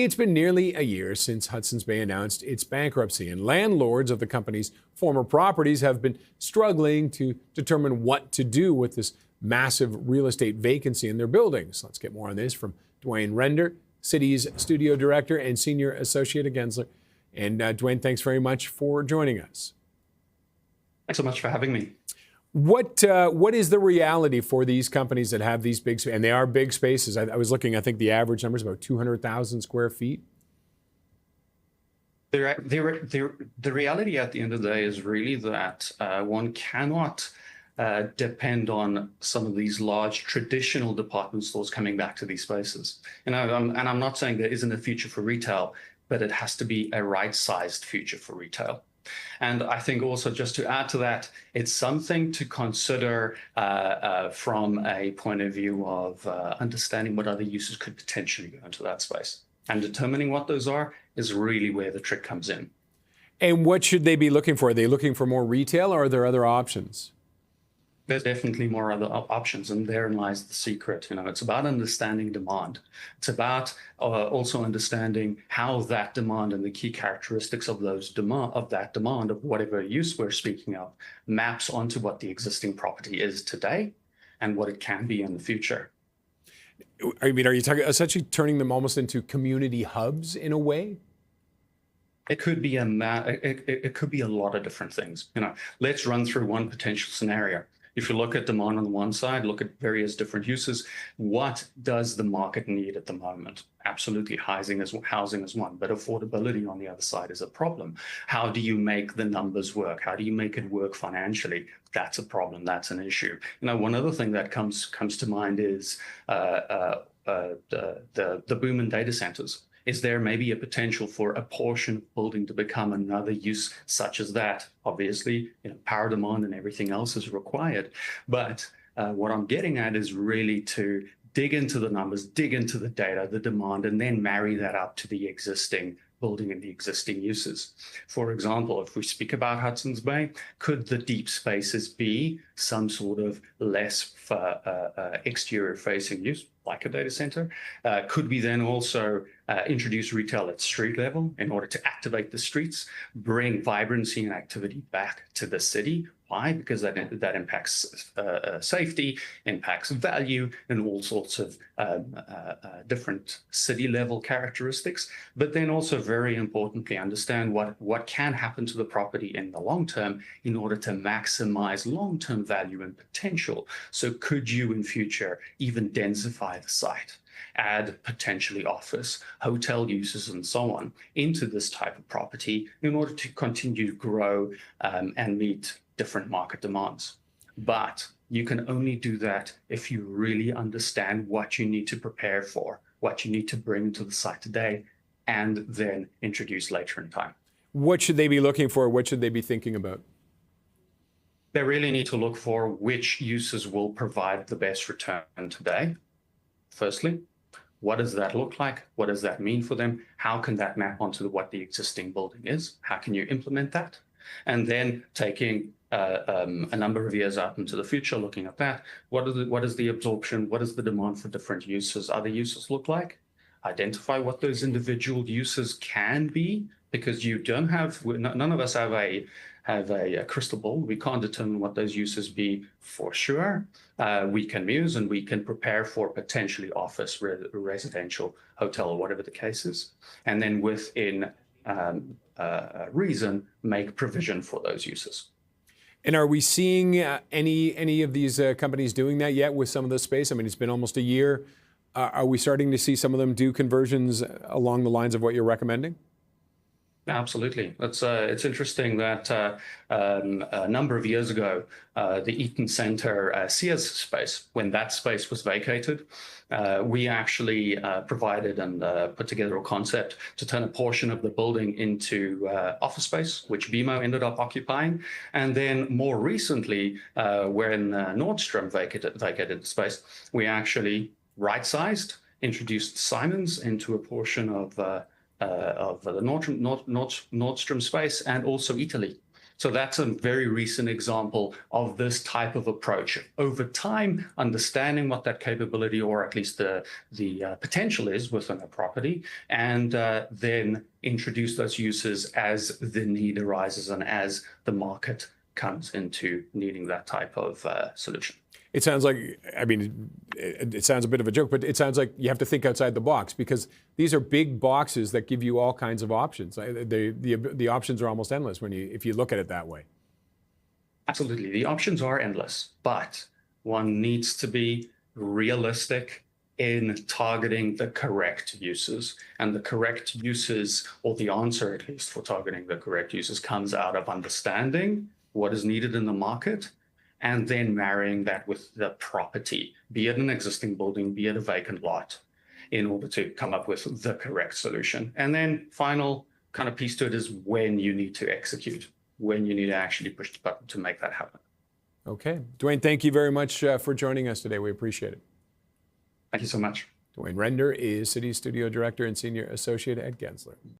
It's been nearly a year since Hudson's Bay announced its bankruptcy, and landlords of the company's former properties have been struggling to determine what to do with this massive real estate vacancy in their buildings. Let's get more on this from Duanne Render, City's studio director and senior associate at Gensler. And Duanne, thanks very much for joining us. Thanks so much for having me. What is the reality for these companies that have these big, and they are big spaces? I was looking, I think the average number is about 200,000 square feet. The reality at the end of the day is really that one cannot depend on some of these large traditional department stores coming back to these spaces. And I'm not saying there isn't a future for retail, but it has to be a right-sized future for retail. And I think also, just to add to that, it's something to consider from a point of view of understanding what other uses could potentially go into that space. And determining what those are is really where the trick comes in. And what should they be looking for? Are they looking for more retail, or are there other options? There's definitely more other options, and therein lies the secret. It's about understanding demand. It's about also understanding how that demand and the key characteristics of that demand of whatever use we're speaking of maps onto what the existing property is today and what it can be in the future. I mean, are you talking essentially turning them almost into community hubs in a way? It could be it could be a lot of different things. Let's run through one potential scenario. If you look at demand on the one side, look at various different uses, what does the market need at the moment? Absolutely, housing is one, but affordability on the other side is a problem. How do you make the numbers work? How do you make it work financially? That's a problem. That's an issue. One other thing that comes to mind is the boom in data centers. Is there maybe a potential for a portion of building to become another use such as that? Obviously, power demand and everything else is required. But what I'm getting at is really to dig into the numbers, dig into the data, the demand, and then marry that up to the existing building and the existing uses. For example, if we speak about Hudson's Bay, could the deep spaces be some sort of less exterior facing use, like a data center? Could we then also introduce retail at street level in order to activate the streets, bring vibrancy and activity back to the city? Why? Because that impacts safety, impacts value, and all sorts of different city level characteristics. But then also, very importantly, understand what can happen to the property in the long term in order to maximize long-term value and potential. So could you in future even densify the site, add potentially office, hotel uses, and so on into this type of property in order to continue to grow and meet different market demands? But you can only do that if you really understand what you need to prepare for, what you need to bring to the site today, and then introduce later in time. What should they be looking for? What should they be thinking about? They really need to look for which uses will provide the best return today. Firstly, what does that look like? What does that mean for them? How can that map onto what the existing building is? How can you implement that? And then taking a number of years out into the future, looking at that, what is the absorption? What is the demand for different uses? Other uses look like? Identify what those individual uses can be, because none of us have a crystal ball. We can't determine what those uses be for sure. We can muse and we can prepare for potentially office, residential, hotel, or whatever the case is. And then within reason, make provision for those uses. And are we seeing any of these companies doing that yet with some of the space? I mean, it's been almost a year. Are we starting to see some of them do conversions along the lines of what you're recommending? Absolutely. It's interesting that a number of years ago, the Eaton Center Sears space, when that space was vacated, we actually provided and put together a concept to turn a portion of the building into office space, which BMO ended up occupying. And then more recently, when Nordstrom vacated the space, we actually right-sized, introduced Simons into a portion of the Nordstrom space, and also Italy So that's a very recent example of this type of approach. Over time, understanding what that capability or at least the potential is within a property, and then introduce those uses as the need arises and as the market comes into needing that type of solution. It sounds like, I mean, it sounds a bit of a joke, but it sounds like you have to think outside the box because these are big boxes that give you all kinds of options. The options are almost endless if you look at it that way. Absolutely. The options are endless, but one needs to be realistic in targeting the correct uses. And the correct uses, or the answer at least for targeting the correct uses, comes out of understanding what is needed in the market and then marrying that with the property, be it an existing building, be it a vacant lot, in order to come up with the correct solution. And then final kind of piece to it is when you need to execute, when you need to actually push the button to make that happen. Okay. Duanne, thank you very much for joining us today. We appreciate it. Thank you so much. Duanne Render is City Studio Director and Senior Associate at Gensler.